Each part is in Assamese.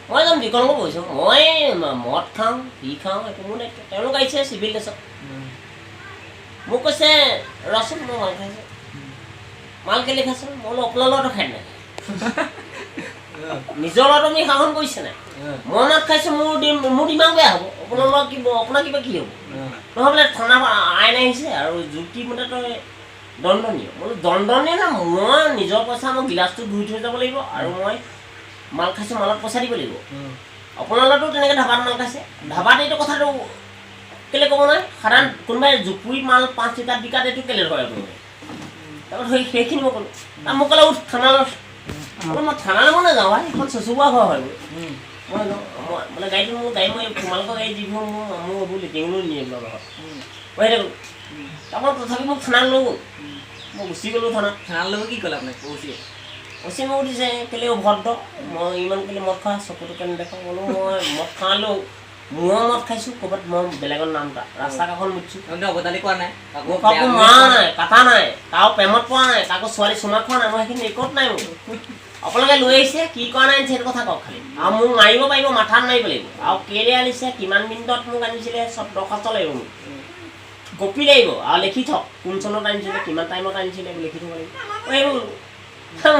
মই একদম বিকলংগ কৈছোঁ মই মদ খাওঁ পি খাওঁ একো মোৰ নাই তেওঁলোক আহিছে চিভিল ড্ৰেছত মোক কৈছে ৰচোন মই মাল খাইছোঁ মাল কেলে খাইছোঁ মই বোলো আপোনাৰ লগতো খাই নাই নিজৰ লগত আপুনি শাসন কৰিছে নাই মই মাত খাইছোঁ মোৰ দিমাগ বেয়া হ'ব আপোনাৰ লগত আপোনাৰ কিবা কি হ'ব নহয় বোলে থানা আইন আহিছে আৰু যুক্তিমতে তই দণ্ডনীয় বোলো দণ্ডনীয় না মই নিজৰ পইচা মই গিলাচটো ধুই থৈ যাব লাগিব আৰু মই মাল খাইছোঁ মালত পইচা দিব লাগিব আপোনালোকেতো তেনেকৈ ধাবাত মাল খাইছে ধাবাত এইটো কথাটো কেলৈ ক'ব নাই সাধাৰণ কোনোবাই জুপুৰি মাল 5 লিটাৰ বিকাত এইটো কেলৈ ধৰে আপুনি তাৰপৰা সেইখিনি মই ক'লোঁ মোক ক'লে উঠ থানালৈ মই থানালৈ মই নাযাওঁ ভাই এখন চচুবোৱা ঘৰ হয় মই মানে গাড়ীটো মোৰ গাড়ী মই তোমালোকৰ গাড়ী যিবোৰ মোৰ এইবোৰ লেটিঙলৈ নিয়ে লগত মই সেইটো ক'লোঁ তাৰপৰা তথাপি মোক থানালৈ লৈ গ'ল মই গুচি গ'লোঁ থানালৈ কি ক'লে আপোনাক অচি মোক সুধিছে কেলৈ অভদ্ৰ মই ইমান কেলৈ মদ খোৱা চকুটো কেনে দেখাওঁ বোলো মই মদ খালেও মূৰৰ মদ খাইছোঁ ক'ৰবাত মই বেলেগৰ নাম এটা ৰাস্তা কাষত মুঠিছোঁ অবদালি কৰা নাই মোৰ কাকো মৰা নাই কাটা নাই কাৰো প্ৰেমত পৰা নাই কাকো ছোৱালী চুমা খোৱা নাই মই সেইখিনি ৰেকৰ্ড নাই মোৰ আপোনালোকে লৈ আহিছে কি কৰা নাই সেইটো কথা কওক খালি আৰু মোক মাৰিব পাৰিব মাথাত মাৰিব লাগিব আৰু কেলৈ আনিছে কিমান মিনিটত মোক আনিছিলে চব দৰখাস্ত লাগিব মোক কপি লাগিব আৰু লিখি থওক কোন চনত আনিছিলে কিমান টাইমত আনিছিলে লিখি থ'ব লাগিব এইবোৰ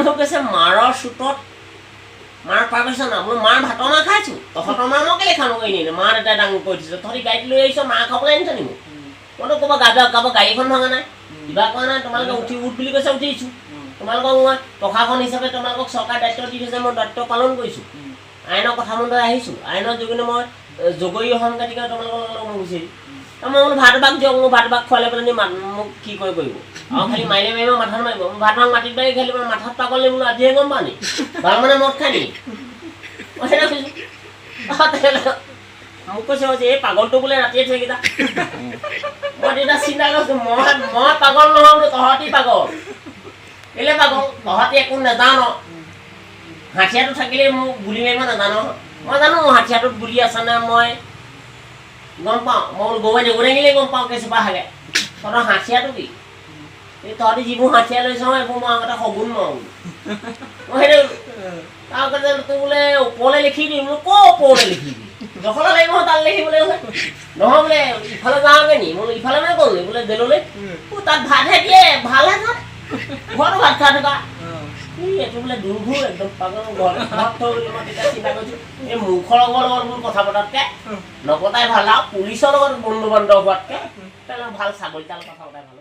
মোক কৈছে মাৰৰ চোতত মাৰ পাৰ কৈছে না বোলো মাৰ ভাতৰ মাৰ খাইছোঁ তহঁতৰ মাৰ মই কেলৈ খানো কৰি নিলে মাৰ এটা ডাঙৰ কৰি দিছোঁ তহঁতি গাড়ীত লৈ আহিছ মাৰ খাবলৈ আনিছ নি মোক মইতো ক'ৰবাত কাৰোবাৰ গাড়ীখন ভঙা নাই কিবা কৰা নাই তোমালোকে উঠ বুলি কৈছে উঠিছোঁ তোমালোকক মই প্ৰশাসন হিচাপে তোমালোকক চৰকাৰ দায়িত্ব দি থৈছে মই দায়িত্ব পালন কৰিছোঁ আইনৰ কথা মতে আহিছোঁ আইনৰ যোগেদি মই জগৰী সংঘাতিকে তোমালোকৰ লগত মই গুচি মই বোলো ভাত বাক দিয়ক মোৰ ভাত বাক খোৱালে পেলাই মোক কি কৰিব আৰু খালি মাৰিলে মাৰিব মাথাত মাৰিব মোৰ ভাত বাক মাটিত মাৰি খালি মাথাত পাগল নি বোলো আজিহে গম পাওঁ নি ভাল মানে মদ খাই নি মই সেনে কৈছোঁ মোক কৈছে যে এই পাগলটো বোলে ৰাতিয়ে থৈকেইটা মই তেতিয়া চিন্তা কৰিছোঁ মই পাগল নহয় বোলো তহঁতি পাগল কেলে পাগল তহঁতি একো নাজান হাথিয়াৰটো থাকিলে মোক গুলি মাৰিব নাজানো মই জানো মোৰ হাথিয়াৰটোত গুলি আছে নে মই গম পাওঁ মই গৰুৱাই নেগুৰিলে গম পাওঁ কেঁচুপা হাগে তহঁতৰ হাথিয়াৰটো কি এই তহঁতি যিবোৰ হাথিয়াৰ লৈছ এইবোৰ মই আগতে শগুন মাৰোঁ মই সেইটো তাৰপিছতে তোৰ বোলে ওপৰলৈ লিখি দিম বোলো ক'ৰ ওপৰলৈ লিখি দিম দখলা লাগিব তাত লিখিবলৈ নহয় বোলে ইফালে যাওঁগৈ নি বোলো ইফালে মানে গ'ল বোলে জেললৈ তাত ভাতহে দিয়ে ভালহে তাত ঘৰতো ভাত খাই থকা এইটো বোলে দূৰ একদম পাগল ঘৰত থৈ বুলি মই তেতিয়া চিন্তা কৰিছোঁ এই মুখৰ লগত বোলো কথা পতাতকৈ নপতাই ভাল আৰু পুলিচৰ লগত বন্ধু বান্ধৱ হোৱাতকৈ ভাল ছাগলীতাল কথা পতাই ভাল